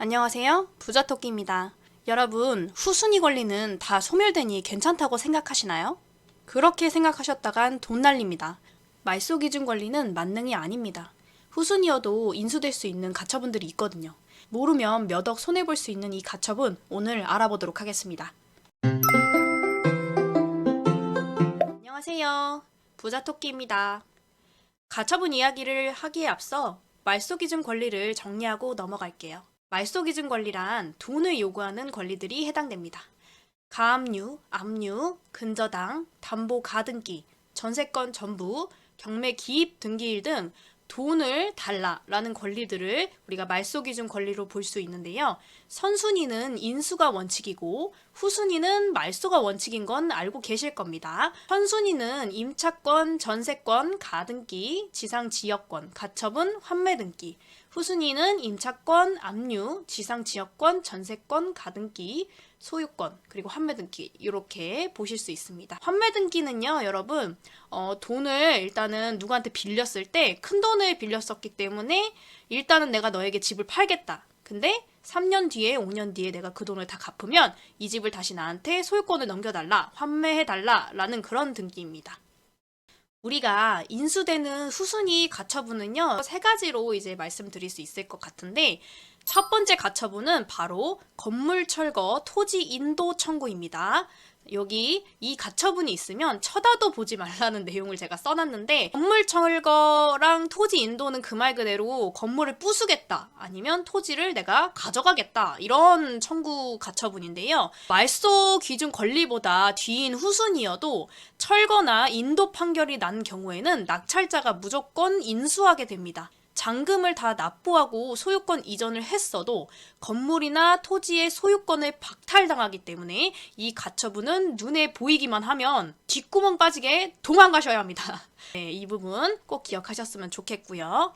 안녕하세요. 부자토끼입니다. 여러분, 후순위 권리는 다 소멸되니 괜찮다고 생각하시나요? 그렇게 생각하셨다간 돈 날립니다. 말소 기준 권리는 만능이 아닙니다. 후순위여도 인수될 수 있는 가처분들이 있거든요. 모르면 몇 억 손해볼 수 있는 이 가처분 오늘 알아보도록 하겠습니다. 안녕하세요. 부자토끼입니다. 가처분 이야기를 하기에 앞서 말소 기준 권리를 정리하고 넘어갈게요. 말소 기준 권리란 돈을 요구하는 권리들이 해당됩니다. 가압류, 압류, 근저당, 담보 가등기, 전세권 전부, 경매 기입 등기일 등 돈을 달라라는 권리들을 우리가 말소 기준 권리로 볼 수 있는데요. 선순위는 인수가 원칙이고 후순위는 말소가 원칙인 건 알고 계실 겁니다. 선순위는 임차권, 전세권, 가등기, 지상지역권, 가처분, 환매 등기. 후순위는 임차권, 압류, 지상지역권, 전세권, 가등기, 소유권, 그리고 환매 등기 이렇게 보실 수 있습니다. 환매 등기는요, 여러분 돈을 일단은 누구한테 빌렸을 때 큰 돈을 빌렸었기 때문에 일단은 내가 너에게 집을 팔겠다. 근데 3년 뒤에 5년 뒤에 내가 그 돈을 다 갚으면 이 집을 다시 나한테 소유권을 넘겨달라, 환매해달라 라는 그런 등기입니다. 우리가 인수되는 후순위 가처분은요, 세 가지로 이제 말씀드릴 수 있을 것 같은데, 첫 번째 가처분은 바로 건물 철거 토지 인도 청구입니다. 여기 이 가처분이 있으면 쳐다도 보지 말라는 내용을 제가 써놨는데, 건물 철거랑 토지 인도는 그 말 그대로 건물을 부수겠다, 아니면 토지를 내가 가져가겠다, 이런 청구 가처분인데요. 말소 기준 권리보다 뒤인 후순위여도 철거나 인도 판결이 난 경우에는 낙찰자가 무조건 인수하게 됩니다. 잔금을 다 납부하고 소유권 이전을 했어도 건물이나 토지의 소유권을 박탈당하기 때문에 이 가처분은 눈에 보이기만 하면 뒷구멍 빠지게 도망가셔야 합니다. 네, 이 부분 꼭 기억하셨으면 좋겠고요.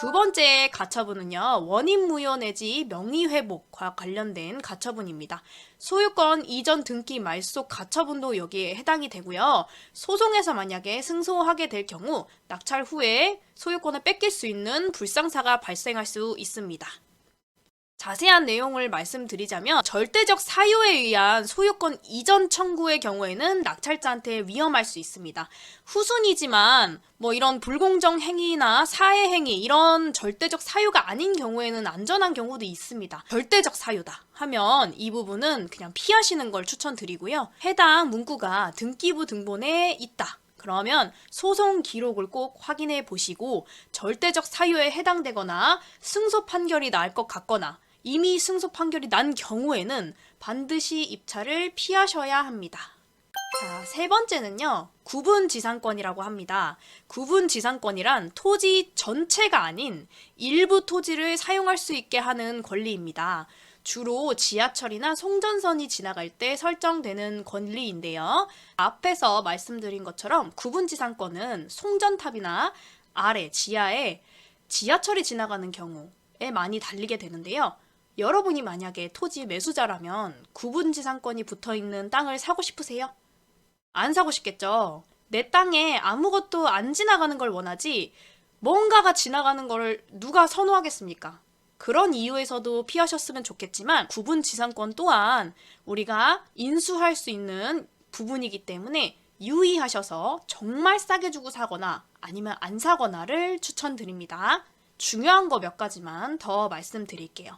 두 번째 가처분은요, 원인무효 내지 명의회복과 관련된 가처분입니다. 소유권 이전 등기 말소 가처분도 여기에 해당이 되고요. 소송에서 만약에 승소하게 될 경우 낙찰 후에 소유권을 뺏길 수 있는 불상사가 발생할 수 있습니다. 자세한 내용을 말씀드리자면 절대적 사유에 의한 소유권 이전 청구의 경우에는 낙찰자한테 위험할 수 있습니다. 후순위지만 이런 불공정 행위나 사회 행위 이런 절대적 사유가 아닌 경우에는 안전한 경우도 있습니다. 절대적 사유다 하면 이 부분은 그냥 피하시는 걸 추천드리고요. 해당 문구가 등기부 등본에 있다. 그러면 소송 기록을 꼭 확인해 보시고 절대적 사유에 해당되거나 승소 판결이 날 것 같거나 이미 승소 판결이 난 경우에는 반드시 입찰을 피하셔야 합니다. 자, 세 번째는요, 구분지상권이라고 합니다. 구분지상권이란 토지 전체가 아닌 일부 토지를 사용할 수 있게 하는 권리입니다. 주로 지하철이나 송전선이 지나갈 때 설정되는 권리인데요. 앞에서 말씀드린 것처럼 구분지상권은 송전탑이나 아래, 지하에 지하철이 지나가는 경우에 많이 달리게 되는데요. 여러분이 만약에 토지 매수자라면 구분지상권이 붙어있는 땅을 사고 싶으세요? 안 사고 싶겠죠? 내 땅에 아무것도 안 지나가는 걸 원하지 뭔가가 지나가는 걸 누가 선호하겠습니까? 그런 이유에서도 피하셨으면 좋겠지만 구분지상권 또한 우리가 인수할 수 있는 부분이기 때문에 유의하셔서 정말 싸게 주고 사거나 아니면 안 사거나를 추천드립니다. 중요한 거 몇 가지만 더 말씀드릴게요.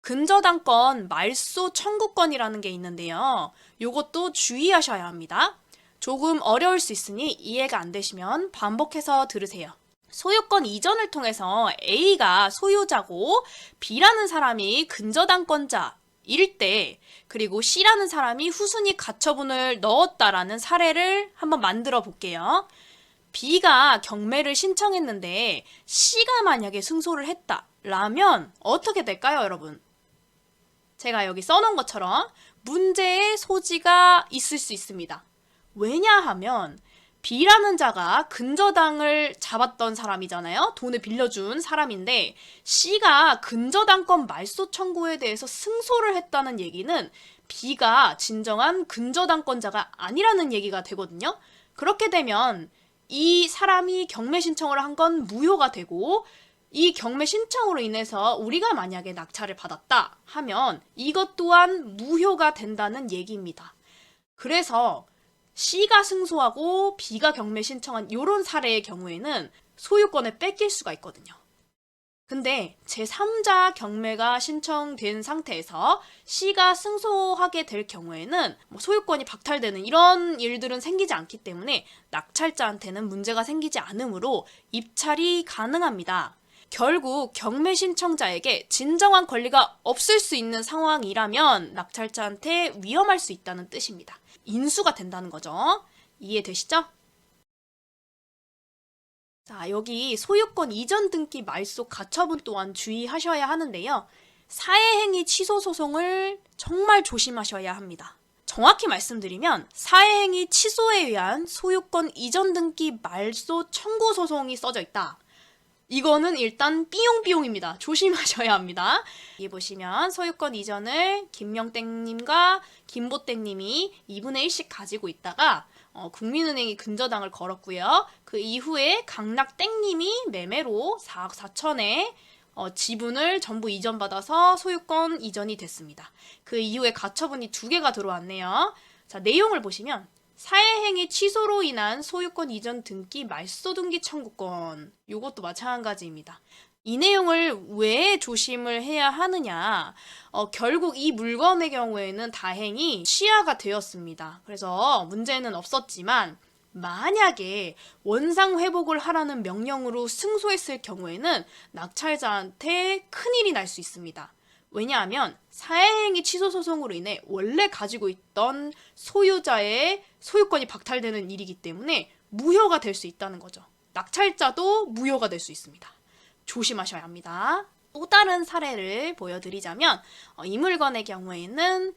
근저당권 말소 청구권이라는 게 있는데요. 요것도 주의하셔야 합니다. 조금 어려울 수 있으니 이해가 안 되시면 반복해서 들으세요. 소유권 이전을 통해서 A가 소유자고 B라는 사람이 근저당권자일 때, 그리고 C라는 사람이 후순위 가처분을 넣었다라는 사례를 한번 만들어 볼게요. B가 경매를 신청했는데 C가 만약에 승소를 했다라면 어떻게 될까요, 여러분? 제가 여기 써놓은 것처럼 문제의 소지가 있을 수 있습니다. 왜냐하면 B라는 자가 근저당을 잡았던 사람이잖아요. 돈을 빌려준 사람인데 C가 근저당권 말소 청구에 대해서 승소를 했다는 얘기는 B가 진정한 근저당권자가 아니라는 얘기가 되거든요. 그렇게 되면 이 사람이 경매 신청을 한 건 무효가 되고 이 경매 신청으로 인해서 우리가 만약에 낙찰을 받았다 하면 이것 또한 무효가 된다는 얘기입니다. 그래서 C가 승소하고 B가 경매 신청한 이런 사례의 경우에는 소유권을 뺏길 수가 있거든요. 근데 제3자 경매가 신청된 상태에서 C가 승소하게 될 경우에는 소유권이 박탈되는 이런 일들은 생기지 않기 때문에 낙찰자한테는 문제가 생기지 않으므로 입찰이 가능합니다. 결국 경매 신청자에게 진정한 권리가 없을 수 있는 상황이라면 낙찰자한테 위험할 수 있다는 뜻입니다. 인수가 된다는 거죠. 이해되시죠? 자, 여기 소유권 이전 등기 말소 가처분 또한 주의하셔야 하는데요. 사회행위 취소 소송을 정말 조심하셔야 합니다. 정확히 말씀드리면 사회행위 취소에 의한 소유권 이전 등기 말소 청구 소송이 써져 있다. 이거는 일단 삐용삐용입니다. 조심하셔야 합니다. 여기 보시면 소유권 이전을 김명땡님과 김보땡님이 2분의 1씩 가지고 있다가 국민은행이 근저당을 걸었고요. 그 이후에 강락땡님이 매매로 4억 4천에 지분을 전부 이전받아서 소유권 이전이 됐습니다. 그 이후에 가처분이 2개가 들어왔네요. 자, 내용을 보시면 사회행위 취소로 인한 소유권 이전 등기 말소 등기 청구권, 이것도 마찬가지입니다. 이 내용을 왜 조심을 해야 하느냐? 결국 이 물건의 경우에는 다행히 취하가 되었습니다. 그래서 문제는 없었지만 만약에 원상 회복을 하라는 명령으로 승소했을 경우에는 낙찰자한테 큰일이 날 수 있습니다. 왜냐하면 사회행위 취소 소송으로 인해 원래 가지고 있던 소유자의 소유권이 박탈되는 일이기 때문에 무효가 될 수 있다는 거죠. 낙찰자도 무효가 될 수 있습니다. 조심하셔야 합니다. 또 다른 사례를 보여드리자면 이 물건의 경우에는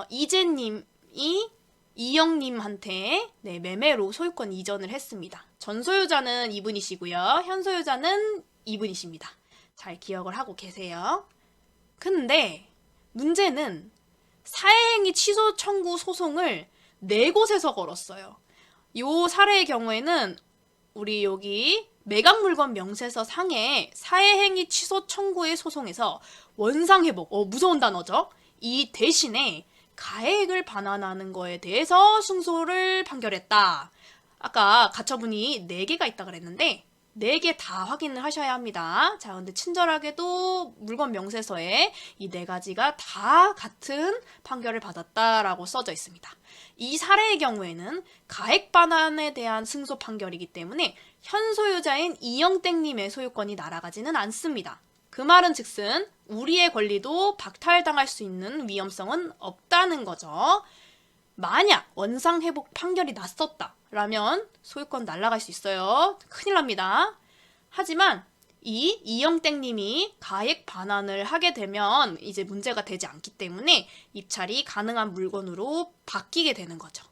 이재님이 이영님한테 매매로 소유권 이전을 했습니다. 전 소유자는 이분이시고요. 현 소유자는 이분이십니다. 잘 기억을 하고 계세요. 근데 문제는 사회행위 취소 청구 소송을 4곳에서 걸었어요. 이 사례의 경우에는 우리 여기 매각물건 명세서 상에 사회행위 취소 청구의 소송에서 원상회복, 무서운 단어죠. 이 대신에 가액을 반환하는 거에 대해서 승소를 판결했다. 아까 가처분이 4개가 있다 그랬는데 4개 다 확인을 하셔야 합니다. 자, 근데 친절하게도 물건 명세서에 이 4가지가 다 같은 판결을 받았다라고 써져 있습니다. 이 사례의 경우에는 가액 반환에 대한 승소 판결이기 때문에 현 소유자인 이영땡님의 소유권이 날아가지는 않습니다. 그 말은 즉슨 우리의 권리도 박탈당할 수 있는 위험성은 없다는 거죠. 만약 원상회복 판결이 났었다라면 소유권 날아갈 수 있어요. 큰일 납니다. 하지만 이 이영땡님이 가액 반환을 하게 되면 이제 문제가 되지 않기 때문에 입찰이 가능한 물건으로 바뀌게 되는 거죠.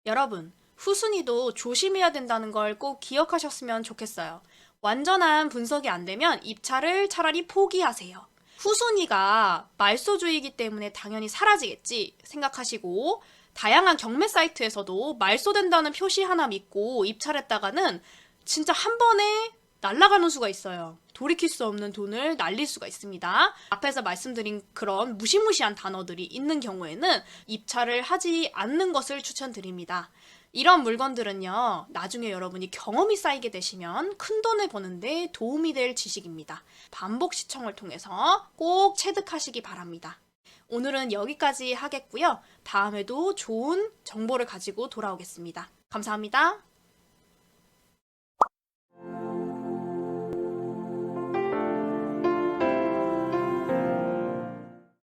여러분, 후순위도 조심해야 된다는 걸 꼭 기억하셨으면 좋겠어요. 완전한 분석이 안 되면 입찰을 차라리 포기하세요. 후순위가 말소주의이기 때문에 당연히 사라지겠지 생각하시고 다양한 경매 사이트에서도 말소된다는 표시 하나 믿고 입찰했다가는 진짜 한 번에 날아가는 수가 있어요. 돌이킬 수 없는 돈을 날릴 수가 있습니다. 앞에서 말씀드린 그런 무시무시한 단어들이 있는 경우에는 입찰을 하지 않는 것을 추천드립니다. 이런 물건들은요, 나중에 여러분이 경험이 쌓이게 되시면 큰돈을 버는데 도움이 될 지식입니다. 반복 시청을 통해서 꼭 체득하시기 바랍니다. 오늘은 여기까지 하겠고요. 다음에도 좋은 정보를 가지고 돌아오겠습니다. 감사합니다.